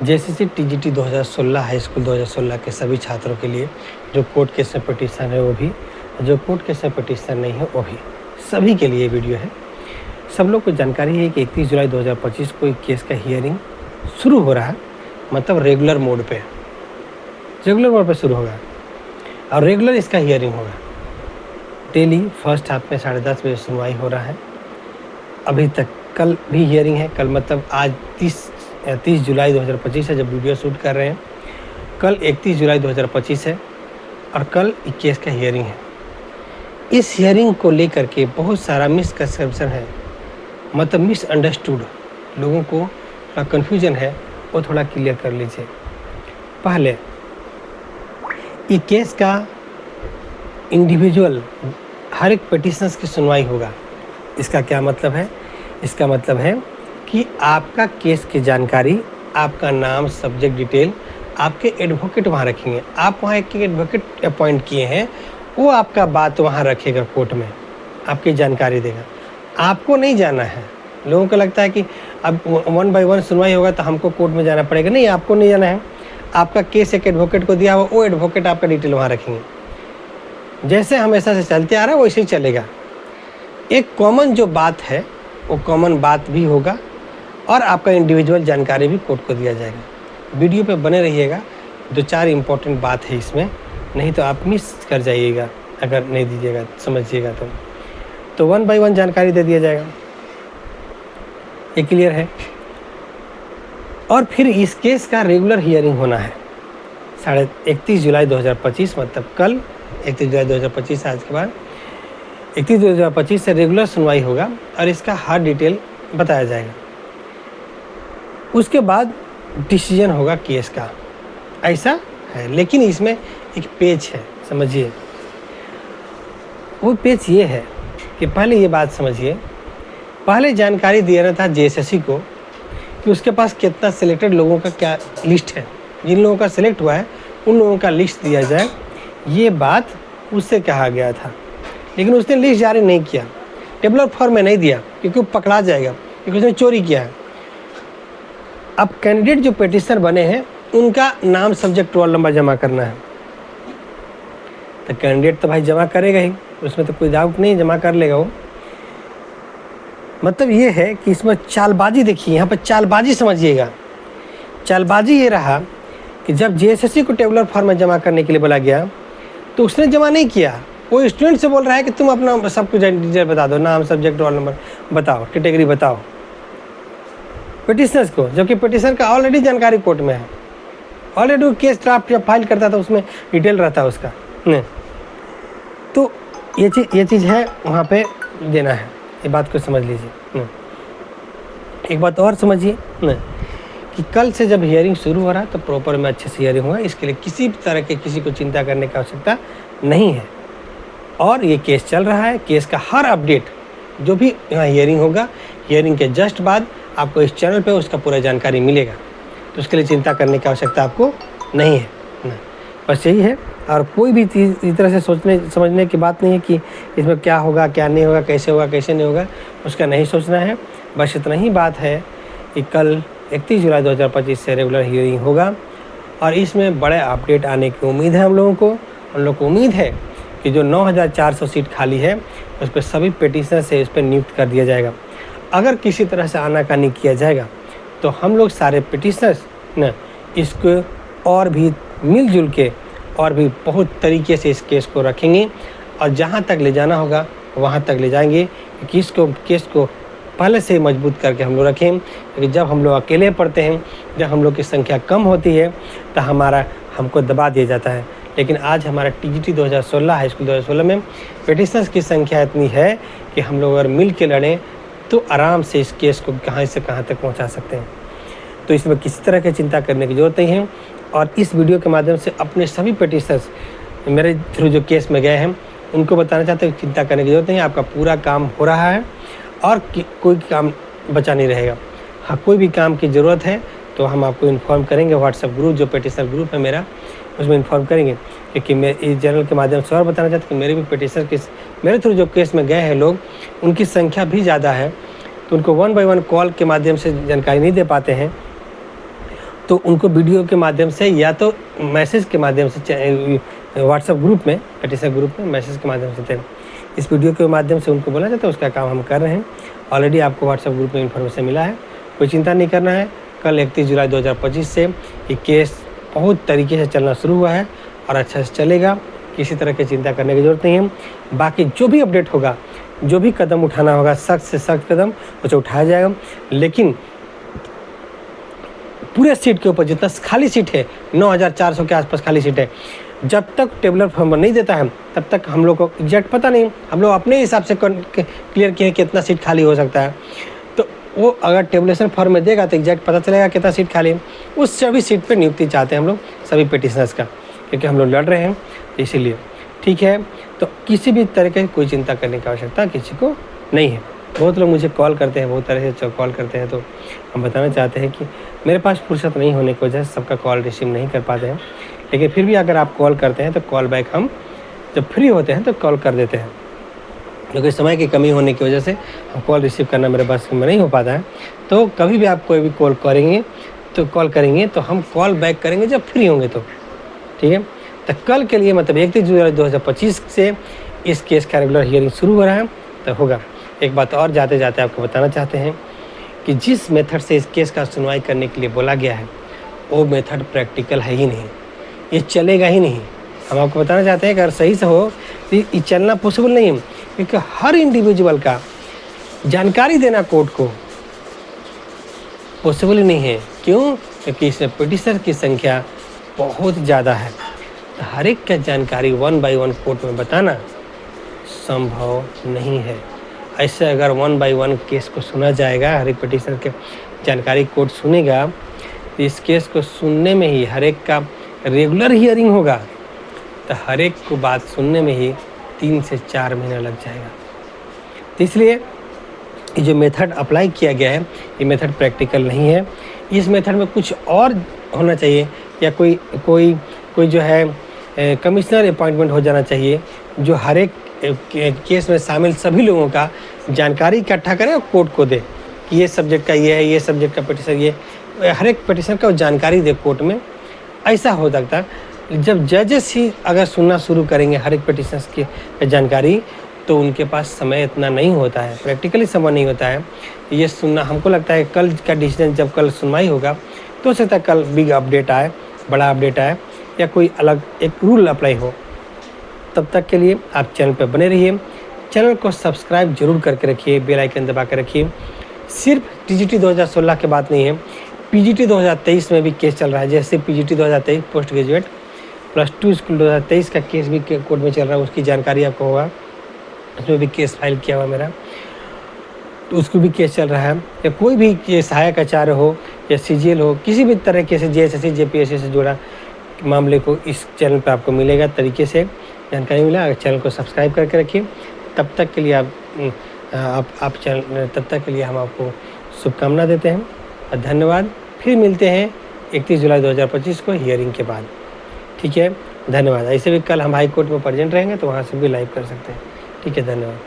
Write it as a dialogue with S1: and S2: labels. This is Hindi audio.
S1: जेसीसी टीजीटी 2016 हाई स्कूल 2016 के सभी छात्रों के लिए जो कोर्ट केस में पिटीशन है वो भी, जो कोर्ट केस में पिटीशन नहीं है वो भी, सभी के लिए वीडियो है। सब लोग को जानकारी है कि 31 जुलाई 2025 को एक केस का हियरिंग शुरू हो रहा है, मतलब रेगुलर मोड पे शुरू होगा और रेगुलर इसका हियरिंग होगा। डेली फर्स्ट हाफ में 10:30 बजे सुनवाई हो रहा है। अभी तक कल भी हियरिंग है, कल मतलब आज 30 जुलाई 2025 है जब वीडियो शूट कर रहे हैं। कल 31 जुलाई 2025 है और कल केस का हियरिंग है। इस हियरिंग को लेकर के बहुत सारा मिसकंसेप्शन है, मतलब मिसअंडरस्टूड, लोगों को थोड़ा कन्फ्यूजन है, वो थोड़ा क्लियर कर लीजिए। पहले ये केस का इंडिविजुअल हर एक पिटीशनर्स की सुनवाई होगा। इसका क्या मतलब है? इसका मतलब है कि आपका केस की जानकारी, आपका नाम, सब्जेक्ट डिटेल, आपके एडवोकेट वहाँ रखेंगे। आप वहाँ एक एडवोकेट अपॉइंट किए हैं, वो आपका बात वहाँ रखेगा, कोर्ट में आपकी जानकारी देगा। आपको नहीं जाना है। लोगों को लगता है कि अब 1 बाय 1 सुनवाई होगा तो हमको कोर्ट में जाना पड़ेगा। नहीं, आपको नहीं जाना है। आपका केस एक एडवोकेट को दिया हुआ, वो एडवोकेट आपका डिटेल वहाँ रखेंगे। जैसे हमेशा से चलते आ रहा है वैसे ही चलेगा। एक कॉमन जो बात है वो कॉमन बात भी होगा और आपका इंडिविजुअल जानकारी भी कोर्ट को दिया जाएगा। वीडियो पे बने रहिएगा, 2-4 इम्पोर्टेंट बात है इसमें, नहीं तो आप मिस कर जाइएगा अगर नहीं दीजिएगा, समझिएगा तो 1 बाय 1 जानकारी दे दिया जाएगा। ये क्लियर है। और फिर इस केस का रेगुलर हियरिंग होना है 31 जुलाई 2025, मतलब कल 31 जुलाई 2025 आज के बाद 31 जुलाई 2025 से रेगुलर सुनवाई होगा और इसका हर डिटेल बताया जाएगा। उसके बाद डिसीजन होगा केस का, ऐसा है। लेकिन इसमें एक पेच है, समझिए। वो पेच ये है कि पहले ये बात समझिए, पहले जानकारी देना था जेएसएससी को कि उसके पास कितना सिलेक्टेड लोगों का क्या लिस्ट है, जिन लोगों का सिलेक्ट हुआ है उन लोगों का लिस्ट दिया जाए। ये बात उससे कहा गया था, लेकिन उसने लिस्ट जारी नहीं किया, टेबलर फॉर्म में नहीं दिया, क्योंकि वो पकड़ा जाएगा, क्योंकि उसने चोरी किया है। अब कैंडिडेट जो पिटीशनर बने हैं उनका नाम, सब्जेक्ट, रोल नंबर जमा करना है। तो कैंडिडेट तो भाई जमा करेगा ही, उसमें तो कोई डाउट नहीं, जमा कर लेगा वो। मतलब ये है कि इसमें चालबाजी देखिए, यहाँ पर चालबाजी समझिएगा। चालबाजी ये रहा कि जब जेएसएससी को टेबलर फॉर्म में जमा करने के लिए बोला गया तो उसने जमा नहीं किया। वो स्टूडेंट से बोल रहा है कि तुम अपना सब कुछ डिटेल बता दो, नाम, सब्जेक्ट, रोल नंबर बताओ, कैटेगरी बताओ पिटीशनर्स को, जबकि पिटीशनर का ऑलरेडी जानकारी कोर्ट में है। ऑलरेडी वो केस ड्राफ्ट जब फाइल करता था उसमें डिटेल रहता है उसका। नहीं, तो ये चीज़ है, वहाँ पे देना है। ये बात को समझ लीजिए। एक बात और समझिए कि कल से जब हियरिंग शुरू हो रहा है तो प्रॉपर में अच्छे से हियरिंग होगा। इसके लिए किसी भी तरह के किसी को चिंता करने की आवश्यकता नहीं है। और ये केस चल रहा है, केस का हर अपडेट जो भी यहाँ हियरिंग होगा, हियरिंग के जस्ट बाद आपको इस चैनल पे उसका पूरा जानकारी मिलेगा। तो उसके लिए चिंता करने की आवश्यकता आपको नहीं है। बस यही है। और कोई भी चीज़ इस तरह से सोचने समझने की बात नहीं है कि इसमें क्या होगा, क्या नहीं होगा, कैसे होगा, कैसे नहीं होगा, उसका नहीं सोचना है। बस इतना ही बात है कि कल 31 जुलाई 2025 से रेगुलर हियरिंग होगा और इसमें बड़े अपडेट आने की उम्मीद है हम लोगों को। हम लोग को उम्मीद है कि जो 9400 सीट खाली है उस पर सभी पिटीशनर से इस पर नियुक्त कर दिया जाएगा। अगर किसी तरह से आनाकानी किया जाएगा तो हम लोग सारे पिटीशनर्स न इसको और भी मिलजुल के और भी बहुत तरीके से इस केस को रखेंगे और जहाँ तक ले जाना होगा वहाँ तक ले जाएंगे। केस को पहले से मजबूत करके हम लोग रखें, क्योंकि जब हम लोग अकेले पढ़ते हैं, जब हम लोग की संख्या कम होती है तो हमको दबा दिया जाता है। लेकिन आज हमारा टीजीटी 2016 हाई स्कूल 2016 में पिटीशनर्स की संख्या इतनी है कि हम लोग अगर मिल के लड़ें तो आराम से इस केस को कहाँ से कहाँ तक पहुँचा सकते हैं। तो इसमें किसी तरह की चिंता करने की ज़रूरत नहीं है। और इस वीडियो के माध्यम से अपने सभी पिटीशनर्स मेरे थ्रू जो केस में गए हैं उनको बताना चाहते हैं, चिंता करने की ज़रूरत नहीं है। आपका पूरा काम हो रहा है और कोई काम बचा नहीं रहेगा। हाँ, कोई भी काम की ज़रूरत है तो हम आपको इन्फॉर्म करेंगे। व्हाट्सएप ग्रुप जो पिटीशनर ग्रुप है मेरा, उसमें इन्फॉर्म करेंगे। क्योंकि मैं इस चैनल के माध्यम से और बताना चाहता हूँ कि मेरे भी पिटीशनर मेरे थ्रू जो केस में गए हैं लोग, उनकी संख्या भी ज़्यादा है, तो उनको 1 बाय 1 कॉल के माध्यम से जानकारी नहीं दे पाते हैं। तो उनको वीडियो के माध्यम से या तो मैसेज के माध्यम से व्हाट्सएप ग्रुप में, पेटिशन ग्रुप में मैसेज के माध्यम से इस वीडियो के माध्यम से उनको बोला जाता है, उसका काम हम कर रहे हैं। ऑलरेडी आपको व्हाट्सएप ग्रुप में इन्फॉर्मेशन मिला है, कोई चिंता नहीं करना है। कल 31 जुलाई 2025 से ये केस बहुत तरीके से चलना शुरू हुआ है और अच्छा से चलेगा, किसी तरह की चिंता करने की ज़रूरत नहीं है। बाकी जो भी अपडेट होगा, जो भी कदम उठाना होगा, सख्त से सख्त कदम उसे उठाया जाएगा। लेकिन पूरे सीट के ऊपर जितना खाली सीट है, 9400 के आसपास खाली सीट है, जब तक टेबुलर फॉर्म नहीं देता है तब तक हम लोग को एग्जैक्ट पता नहीं। हम लोग अपने हिसाब से क्लियर किए कितना सीट खाली हो सकता है, तो वो अगर टेबुलेशन फॉर्म में देगा तो एग्जैक्ट पता चलेगा कितना सीट खाली है। उस सभी सीट पे नियुक्ति चाहते हैं हम लोग सभी पिटिशनर्स का, क्योंकि हम लोग लड़ रहे हैं इसीलिए। ठीक है, तो किसी भी तरह की कोई चिंता करने की आवश्यकता किसी को नहीं है। बहुत लोग मुझे कॉल करते हैं, बहुत तरह से कॉल करते हैं, तो हम बताना चाहते हैं कि मेरे पास फुर्सत नहीं होने की वजह से सबका कॉल रिसीव नहीं कर पाते हैं। लेकिन फिर भी अगर आप कॉल करते हैं तो कॉल बैक हम जब फ्री होते हैं तो कॉल कर देते हैं, क्योंकि समय की कमी होने की वजह से हम कॉल रिसीव करना मेरे पास में नहीं हो पाता है। तो कभी भी आप कोई भी कॉल करेंगे तो हम कॉल बैक करेंगे जब फ्री होंगे तो। ठीक है, तो कल के लिए मतलब 31 जुलाई 2025 से इस केस का रेगुलर हियरिंग शुरू हो रहा है, तो होगा। एक बात और जाते जाते आपको बताना चाहते हैं कि जिस मेथड से इस केस का सुनवाई करने के लिए बोला गया है वो मेथड प्रैक्टिकल है ही नहीं, ये चलेगा ही नहीं। हम आपको बताना चाहते हैं कि अगर सही से हो तो ये चलना पॉसिबल नहीं है, क्योंकि हर इंडिविजुअल का जानकारी देना कोर्ट को पॉसिबल ही नहीं है। क्यों? क्योंकि इसमें पिटिशनर की संख्या बहुत ज़्यादा है, तो हर एक का जानकारी 1 बाय 1 कोर्ट में बताना संभव नहीं है। ऐसे अगर 1 बाय 1 केस को सुना जाएगा, हर एक पिटिशनर के जानकारी कोर्ट सुनेगा, तो इस केस को सुनने में ही हर एक का रेगुलर हियरिंग होगा, तो हर एक को बात सुनने में ही 3 से 4 महीना लग जाएगा। तो इसलिए ये जो मेथड अप्लाई किया गया है ये मेथड प्रैक्टिकल नहीं है। इस मेथड में कुछ और होना चाहिए, या कोई जो है कमिश्नर अपॉइंटमेंट हो जाना चाहिए, जो हर एक केस में शामिल सभी लोगों का जानकारी इकट्ठा करे और कोर्ट को दे कि ये सब्जेक्ट का ये है, ये सब्जेक्ट का पिटिशन ये, हर एक पिटिशन का जानकारी दे कोर्ट में। ऐसा हो सकता जब जजेस ही अगर सुनना शुरू करेंगे हर एक पिटिशन की जानकारी, तो उनके पास समय इतना नहीं होता है, प्रैक्टिकली समय नहीं होता है ये सुनना। हमको लगता है कल का डिसीजन जब कल सुनवाई होगा तो हो सकता है कल बिग अपडेट आए, बड़ा अपडेट आए, या कोई अलग एक रूल अप्लाई हो। तब तक के लिए आप चैनल पर बने रहिए, चैनल को सब्सक्राइब जरूर करके रखिए, बेल आइकन दबा कर रखिए। सिर्फ टीजीटी 2016 की बात नहीं है, पीजीटी 2023 में भी केस चल रहा है। जैसे पीजीटी 2023 पोस्ट ग्रेजुएट +2 स्कूल 2023 का केस भी कोर्ट में चल रहा है, उसकी जानकारी आपको होगा। उसमें भी केस फाइल किया हुआ मेरा, तो उसको भी केस चल रहा है। या कोई भी सहायक आचार्य हो या सीजीएल हो, किसी भी तरह के से जेएसएससी जेपीएससी से जुड़ा मामले को इस चैनल पर आपको मिलेगा, तरीके से जानकारी मिला। अगर चैनल को सब्सक्राइब करके रखिए। तब तक के लिए तब तक के लिए हम आपको शुभकामना देते हैं और धन्यवाद। फिर मिलते हैं 31 जुलाई 2025 को हियरिंग के बाद। ठीक है, धन्यवाद। ऐसे भी कल हम हाई कोर्ट में प्रेजेंट रहेंगे तो वहाँ से भी लाइव कर सकते हैं। ठीक है, धन्यवाद।